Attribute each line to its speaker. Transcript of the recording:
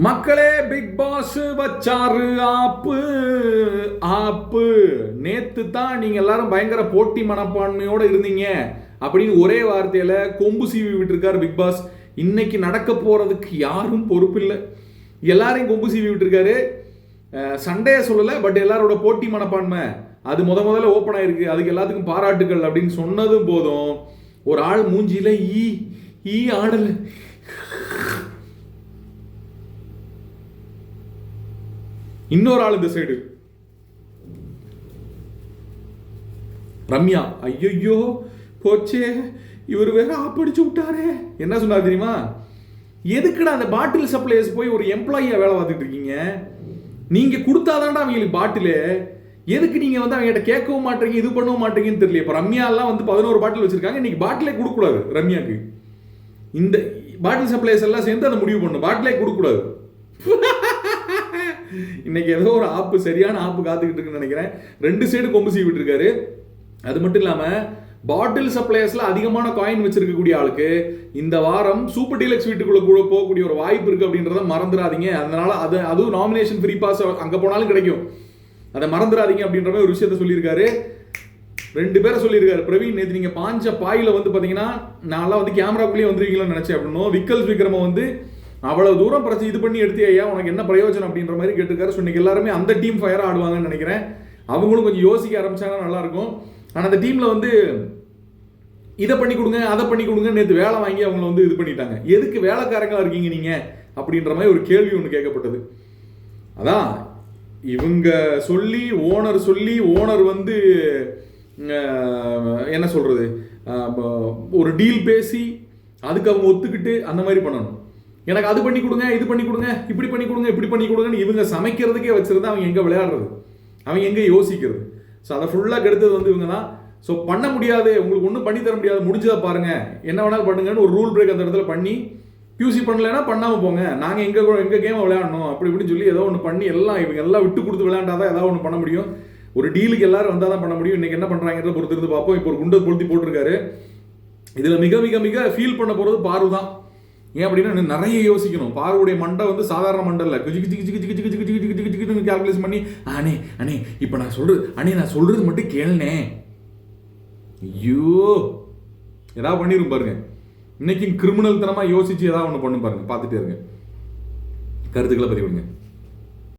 Speaker 1: மக்களே, big pass வச்சாரு ஆப்பு ஆப்பு. நேத்து தான் நீங்க எல்லாரும் பயங்கர போட்டி மனப்பான்மையோட இருந்தீங்க அப்படின்னு ஒரே வார்த்தையில கொம்பு சீவி விட்டுருக்காரு பிக் பாஸ். இன்னைக்கு நடக்க போறதுக்கு யாரும் பொறுப்பு இல்லை. எல்லாரையும் கொம்பு சீவி விட்டுருக்காரு. சண்டையை சொல்லலை, பட் எல்லாரோட போட்டி மனப்பான்மை அது முதல்ல ஓப்பன் ஆயிருக்கு. அதுக்கு எல்லாத்துக்கும் பாராட்டுகள் அப்படின்னு சொன்னதும் போதும் ஒரு ஆள் மூஞ்சியில ஈ ஆடல. இன்னொரு ஆள் இந்த சைடு ரம்யா, ஐயோ போச்சே, இவர் வேற ஆப்படிச்சு விட்டாரே. என்ன சொன்னார் தெரியுமா? எதுக்குடா அந்த பாட்டில் சப்ளையர்ஸ் போய் ஒரு எம்ப்ளாயியா வேலை பார்த்துட்டு இருக்கீங்க? நீங்க கொடுத்தாதான்டா அவங்களுக்கு பாட்டிலு. எதுக்கு நீங்க வந்து அவங்க கிட்ட கேட்கவும் மாட்டீங்க, இது பண்ணவும் மாட்டீங்கன்னு தெரியல. இப்ப ரம்யா எல்லாம் வந்து 11 பாட்டில் வச்சிருக்காங்க. இன்னைக்கு பாட்டிலே கொடுக்கூடாது ரம்யாக்கு. இந்த பாட்டில் சப்ளையர்ஸ் எல்லாம் சேர்ந்து அதை முடிவு பண்ணும், பாட்டிலே கொடுக்கூடாது. இன்னைக்கு ஏதோ ஒரு ஆப்பு, சரியான ஆப்பு காத்துக்கிட்டு இருக்குன்னு நினைக்கிறேன். 2 சைடு கொம்பு சீவி விட்டுருக்காரு. அது மட்டும் இல்லாம பாட்டில் சப்ளையர்ஸ்ல அதிகமான காயின் வச்சிருக்கக்கூடிய ஆளுக்கு இந்த வாரம் சூப்பர் டீலக்ஸ் வீட்டுக்குள்ள கூட போகக்கூடிய ஒரு வாய்ப்பு இருக்கு அப்படின்றத மறந்துடாதீங்க. அதனால அதுவும் நாமினேஷன் ஃப்ரீ பாஸ் அங்க போனாலும் கிடைக்கும், அதை மறந்துடாதீங்க அப்படின்ற மாதிரி ஒரு விஷயத்த சொல்லியிருக்காரு. 2 பேரை சொல்லியிருக்காரு. பிரவீன், நேற்று நீங்க பாஞ்ச பாயில வந்து பாத்தீங்கன்னா நான்லாம் வந்து கேமராக்குள்ளேயே வந்துருவீங்களான்னு நினைச்சேன் அப்படின்னும். விக்கல் விக்ரம வந்து அவ்வளவு தூரம் பிரச்சனை இது பண்ணி எடுத்து ஐயா உனக்கு என்ன பிரயோஜனம் அப்படின்ற மாதிரி கேட்டிருக்காரு. இன்னைக்கு எல்லாருமே அந்த டீம் ஃபயரா ஆடுவாங்கன்னு நினைக்கிறேன். அவங்களும் கொஞ்சம் யோசிக்க ஆரம்பிச்சாங்கன்னா நல்லா இருக்கும். ஆனால் அந்த டீம்ல வந்து இதை பண்ணி கொடுங்க அதை பண்ணி கொடுங்க நேற்று வேலை வாங்கி அவங்கள வந்து இது பண்ணிட்டாங்க. எதுக்கு வேலைக்காரங்களா இருக்கீங்க நீங்க அப்படின்ற மாதிரி ஒரு கேள்வி ஒன்று கேட்கப்பட்டது. அதான் இவங்க சொல்லி ஓனர் வந்து என்ன சொல்றது, ஒரு டீல் பேசி அதுக்கு அவங்க ஒத்துக்கிட்டு அந்த மாதிரி பண்ணணும். எனக்கு அது பண்ணி கொடுங்க, இது பண்ணி கொடுங்க, இப்படி பண்ணி கொடுங்க, இப்படி பண்ணி கொடுங்கன்னு இவங்க சமைக்கிறதுக்கே வச்சிருந்தா அவங்க எங்கே விளையாடுறது, அவங்க எங்கே யோசிக்கிறது? ஸோ அதை ஃபுல்லாக கெடுத்தது வந்து இவங்க தான். ஸோ பண்ண முடியாது, உங்களுக்கு ஒன்றும் பண்ணி தர முடியாது, முடிஞ்சதை பாருங்க, என்ன வேணாலும் பண்ணுங்கன்னு ஒரு ரூல் பிரேக் அந்த இடத்துல பண்ணி QC பண்ணலைன்னா பண்ணாமல் போங்க, நாங்கள் எங்கள் கேமை விளையாடணும் அப்படி இப்படின்னு சொல்லி ஏதோ ஒன்று பண்ணி எல்லாம் இவங்க எல்லாம் விட்டு கொடுத்து விளையாண்டாதான் ஏதாவது ஒன்று பண்ண முடியும். ஒரு டீலுக்கு எல்லாரும் வந்தால் தான் பண்ண முடியும். இன்னைக்கு என்ன பண்ணுறாங்கிறத பொறுத்து இருந்து பார்ப்போம். இப்போ ஒரு குண்டை பொருத்தி போட்டிருக்காரு. இதில் மிக மிக மிக ஃபீல் பண்ண போகிறது பாரு தான். ஏன் அப்படின்னா நிறைய யோசிக்கணும். பார்வடைய மண்டை வந்து சாதாரண மண்டை இல்லை. கால்குலேஷன் பண்ணி அண்ணே இப்போ நான் சொல்றது மட்டும் கேளுனே, ஐயோ ஏதாவது பண்ணிரும் பாருங்க. இன்னைக்கு கிரிமினல் தனமா யோசிச்சு ஏதாவது ஒன்று பண்ணு பாருங்க. பார்த்துட்டே இருங்க. கருத்துக்களை பதிவிடுங்க.